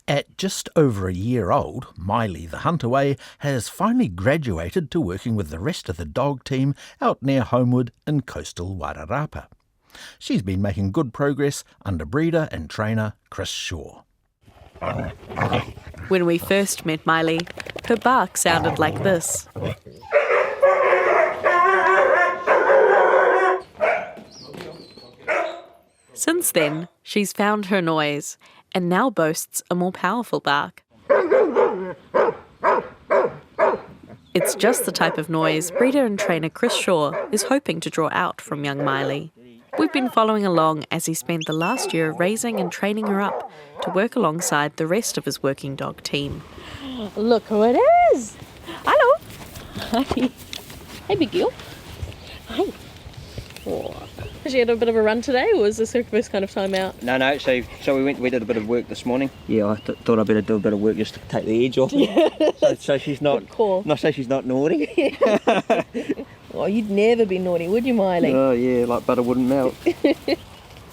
At just over a year old, Miley the Huntaway has finally graduated to working with the rest of the dog team out near Homewood in coastal Wairarapa. She's been making good progress under breeder and trainer Chris Shaw. When we first met Miley, her bark sounded like this. Since then, she's found her noise and now boasts a more powerful bark. It's just the type of noise breeder and trainer Chris Shaw is hoping to draw out from young Miley. We've been following along as he spent the last year raising and training her up to work alongside the rest of his working dog team. Look who it is! Hello! Hi. Hey, big girl. Hi. Oh. Has she had a bit of a run today, or was this her first kind of time out? No. So we did a bit of work this morning. Yeah, I thought I'd better do a bit of work just to take the edge off. Yeah. So she's not. Good call. So she's not naughty. Oh, you'd never be naughty, would you, Miley? Oh yeah, like butter wouldn't melt.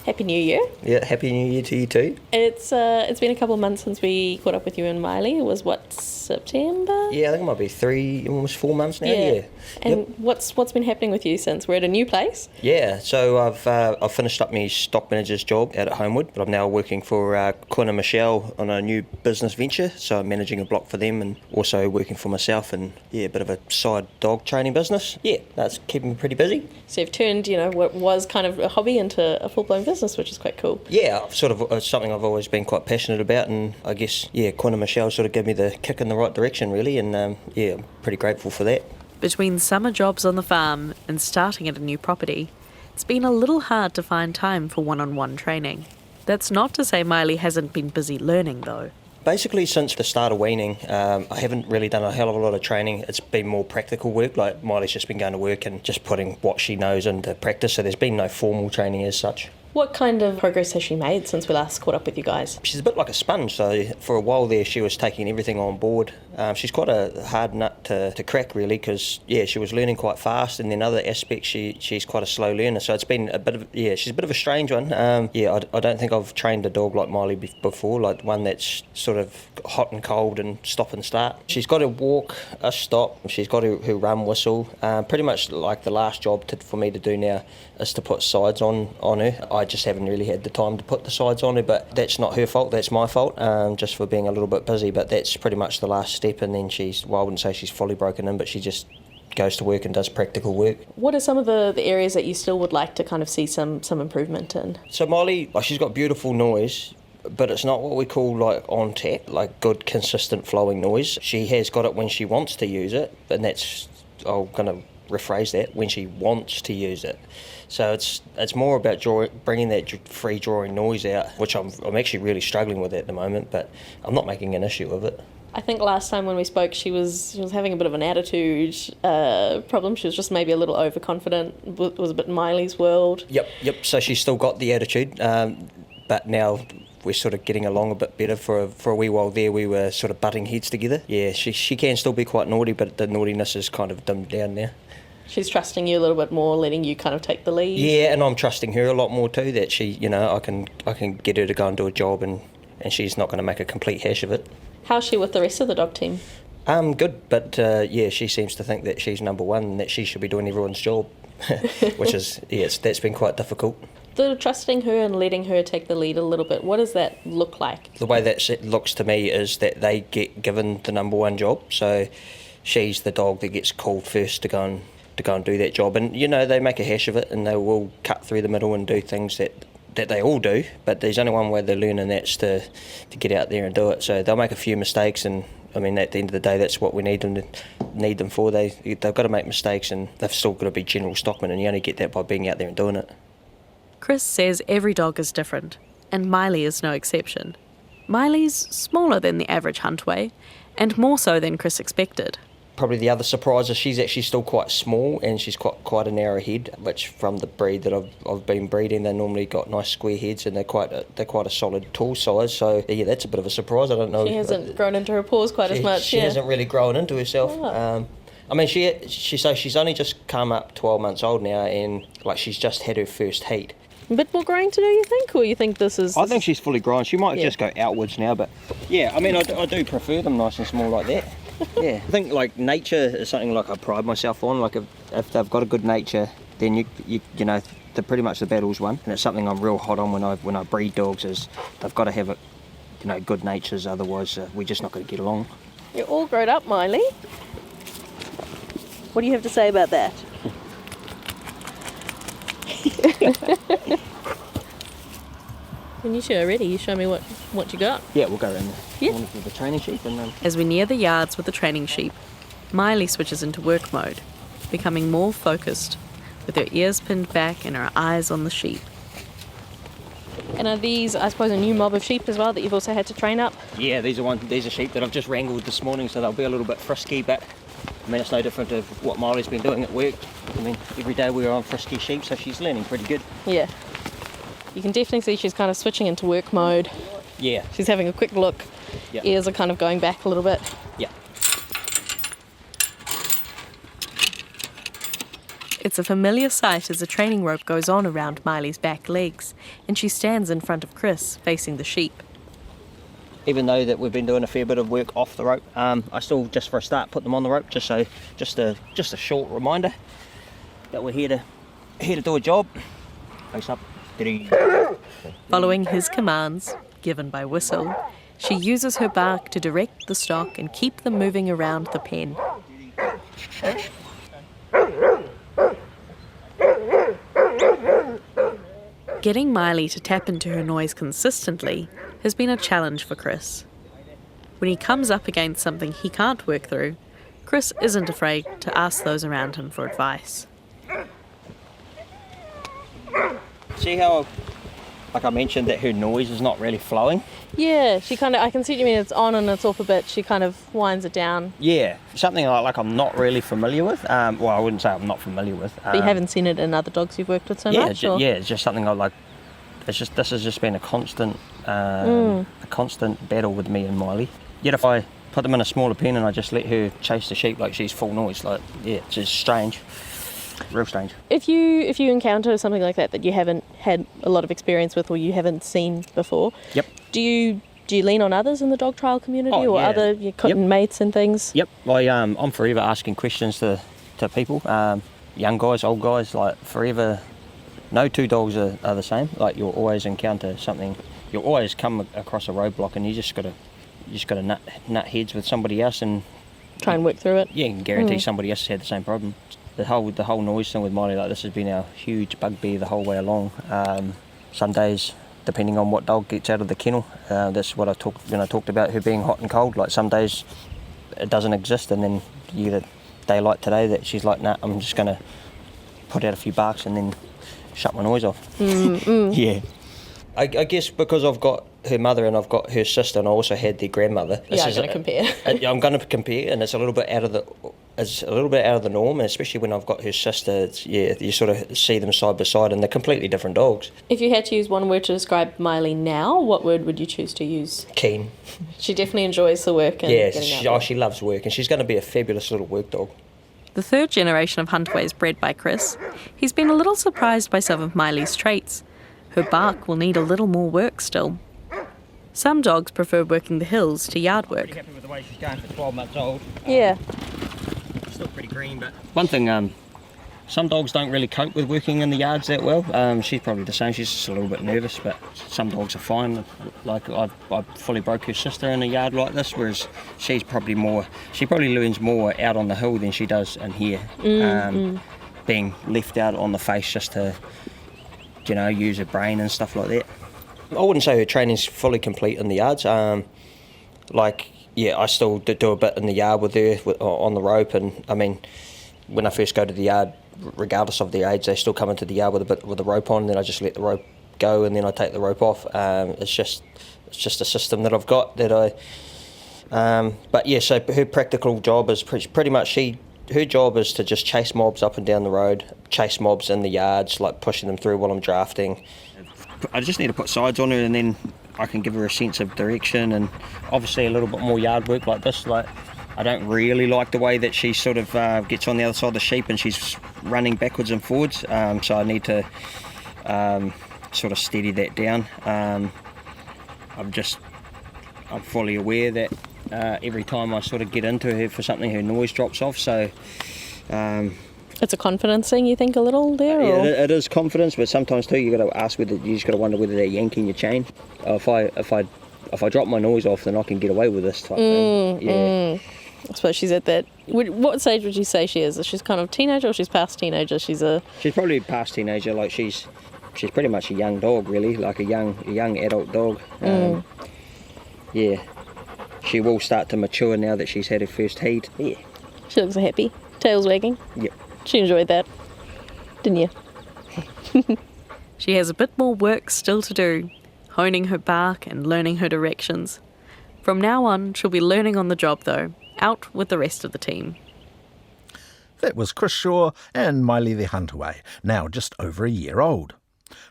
Happy New Year. Yeah, Happy New Year to you too. It's been a couple of months since we caught up with you and Miley. It was what, September? Yeah, I think it might be almost 4 months now. Yeah. And yep. what's been happening with you since? We're at a new place. Yeah, so I've finished up my stock manager's job out at Homewood, but I'm now working for Quinn and Michelle on a new business venture. So I'm managing a block for them and also working for myself and a bit of a side dog training business. Yeah, that's keeping me pretty busy. So you've turned, what was kind of a hobby into a full-blown business, which is quite cool. Yeah, sort of something I've always been quite passionate about, and I guess Quinn and Michelle sort of gave me the kick in the right direction really, and I'm pretty grateful for that. Between summer jobs on the farm and starting at a new property, it's been a little hard to find time for one-on-one training. That's not to say Miley hasn't been busy learning though. Basically, since the start of weaning, I haven't really done a hell of a lot of training. It's been more practical work, like Miley's just been going to work and just putting what she knows into practice, so there's been no formal training as such. What kind of progress has she made since we last caught up with you guys? She's a bit like a sponge, so for a while there she was taking everything on board. She's quite a hard nut to crack really, because she was learning quite fast, and then other aspects she's quite a slow learner, so it's been a bit of, she's a bit of a strange one. I don't think I've trained a dog like Miley before, like one that's sort of hot and cold and stop and start. She's got to walk, a stop, she's got her run whistle. Pretty much like the last job for me to do now is to put sides on her. I just haven't really had the time to put the sides on her, but that's not her fault, that's my fault, just for being a little bit busy, but that's pretty much the last step, and then I wouldn't say she's fully broken in, but she just goes to work and does practical work. What are some of the areas that you still would like to kind of see some improvement in? So Miley, she's got beautiful noise, but it's not what we call like on tap, like good consistent flowing noise. She has got it when she wants to use it, and that's, I'm going to rephrase that, when she wants to use it. So it's more about bringing that free drawing noise out, which I'm actually really struggling with at the moment, but I'm not making an issue of it. I think last time when we spoke, she was having a bit of an attitude problem. She was just maybe a little overconfident. It was a bit Miley's world. Yep. So she's still got the attitude, but now we're sort of getting along a bit better. For a wee while there, we were sort of butting heads together. Yeah, she can still be quite naughty, but the naughtiness is kind of dimmed down now. She's trusting you a little bit more, letting you kind of take the lead. Yeah, and I'm trusting her a lot more too, that she, I can get her to go and do a job, and she's not going to make a complete hash of it. How's she with the rest of the dog team? Good, but she seems to think that she's number one and that she should be doing everyone's job, which is, that's been quite difficult. The trusting her and letting her take the lead a little bit, what does that look like? The way that it looks to me is that they get given the number one job, so she's the dog that gets called first to go and do that job, and they make a hash of it, and they will cut through the middle and do things that they all do, but there's only one way they're learning, that's to get out there and do it. So they'll make a few mistakes, and I mean, at the end of the day, that's what we need them for. They've got to make mistakes, and they've still got to be general stockmen, and you only get that by being out there and doing it. Chris says every dog is different, and Miley is no exception. Miley's smaller than the average Huntaway, and more so than Chris expected. Probably the other surprise is she's actually still quite small, and she's quite a narrow head, which from the breed that I've been breeding, they normally got nice square heads, and they're quite a solid tall size. So that's a bit of a surprise. I don't know. She hasn't grown into her paws quite as much. She hasn't really grown into herself. Oh. I mean, she's only just come up 12 months old now, and like she's just had her first heat. A bit more growing to do, you think? Or you think this is... I think she's fully grown. She might just go outwards now, but yeah, I mean, I do prefer them nice and small like that. Yeah, I think like nature is something like I pride myself on. Like if they've got a good nature, then you know, pretty much the battle's won. And it's something I'm real hot on when I breed dogs, is they've got to have good natures. Otherwise, we're just not going to get along. You're all grown up, Miley. What do you have to say about that? When you're ready, you show me what you got. Yeah, we'll go around Yeah. with the training sheep and As we near the yards with the training sheep, Miley switches into work mode, becoming more focused, with her ears pinned back and her eyes on the sheep. And are these, I suppose, a new mob of sheep as well that you've also had to train up? yeah, these are sheep that I've just wrangled this morning, so they'll be a little bit frisky, but I mean, it's no different to what Miley's been doing at work. I mean, every day we're on frisky sheep, so she's learning pretty good. Yeah. You can definitely see she's kind of switching into work mode. Yeah. She's having a quick look. Yeah. Ears are kind of going back a little bit. Yeah. It's a familiar sight as the training rope goes on around Miley's back legs, and she stands in front of Chris, facing the sheep. Even though that we've been doing a fair bit of work off the rope, I still, just for a start, put them on the rope, just a short reminder that we're here to do a job. Face up. Following his commands, given by Whistle, she uses her bark to direct the stock and keep them moving around the pen. Getting Miley to tap into her noise consistently has been a challenge for Chris. When he comes up against something he can't work through, Chris isn't afraid to ask those around him for advice. See how, like I mentioned, that her noise is not really flowing? Yeah, she kind of, I can see what you mean, it's on and it's off a bit. She kind of winds it down. Yeah, something like I'm not really familiar with. Well, I wouldn't say I'm not familiar with. But you haven't seen it in other dogs you've worked with so yeah, much? Or? Yeah, it's just something I like. This has just been a constant battle with me and Miley. Yet if I put them in a smaller pen and I just let her chase the sheep like she's full noise, like, yeah, it's just strange. Real strange. If you encounter something like that you haven't had a lot of experience with or you haven't seen before, Yep. do you lean on others in the dog trial community or yeah. other mates and things? Yep. I'm forever asking questions to people, young guys, old guys, like forever. No two dogs are the same. Like, you'll always encounter something. You'll always come across a roadblock, and you just gotta nut heads with somebody else and Try and work through it. yeah, you can guarantee somebody else has had the same problem. The whole noise thing with Miley, like, this has been our huge bugbear the whole way along. Some days, depending on what dog gets out of the kennel, that's what I talked about her being hot and cold. Like, some days it doesn't exist, and then you get a day like today that she's like, nah, I'm just gonna put out a few barks and then shut my noise off. Yeah. I guess because I've got her mother and I've got her sister and I also had their grandmother. I'm going to compare. I'm going to compare, and it's a little bit out of the norm, and especially when I've got her sister. You sort of see them side by side, and they're completely different dogs. If you had to use one word to describe Miley now, what word would you choose to use? Keen. She definitely enjoys the work and getting out. She loves work, and she's going to be a fabulous little work dog. The third generation of Huntaways bred by Chris, he's been a little surprised by some of Miley's traits. Her bark will need a little more work still. Some dogs prefer working the hills to yard work. Pretty happy with the way she's going for 12 months old. Yeah. Still pretty green, but one thing, some dogs don't really cope with working in the yards that well. She's probably the same. She's just a little bit nervous, but some dogs are fine. Like, I fully broke her sister in a yard like this, whereas she probably learns more out on the hill than she does in here. Being left out on the face just to, use her brain and stuff like that. I wouldn't say her training's fully complete in the yards. I still do a bit in the yard with her on the rope, and I mean, when I first go to the yard, regardless of their age, they still come into the yard with the rope on, and then I just let the rope go, and then I take the rope off. It's just a system that I've got that so her practical job is pretty much her job is to just chase mobs up and down the road, chase mobs in the yards, like pushing them through while I'm drafting. I just need to put sides on her, and then I can give her a sense of direction, and obviously a little bit more yard work like this. Like, I don't really like the way that she sort of gets on the other side of the sheep and she's running backwards and forwards. So I need to sort of steady that down. I'm fully aware that every time I sort of get into her for something, her noise drops off. So It's a confidence thing, you think, a little there? yeah, Or? it is confidence, but sometimes too you got to ask whether you just got to wonder whether they're yanking your chain. If I drop my noise off, then I can get away with this type thing. Yeah. I suppose she's at that. What stage would you say she is? Is she kind of teenager or she's past teenager? She's probably past teenager. Like she's pretty much a young dog, really, like a young adult dog. Yeah, she will start to mature now that she's had her first heat. Yeah. She looks happy. Tail's wagging. Yep. She enjoyed that, didn't you? She has a bit more work still to do, honing her bark and learning her directions. From now on, she'll be learning on the job though, out with the rest of the team. That was Chris Shaw and Miley the Huntaway, now just over a year old.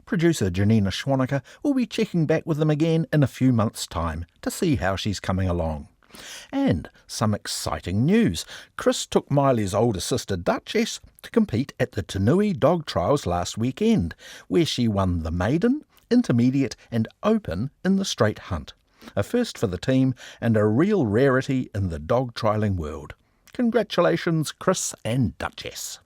Producer Janina Schwanecker will be checking back with them again in a few months' time to see how she's coming along. And some exciting news. Chris took Miley's older sister Duchess to compete at the Tanui Dog Trials last weekend, where she won the maiden, intermediate and open in the straight hunt. A first for the team and a real rarity in the dog trialling world. Congratulations, Chris and Duchess.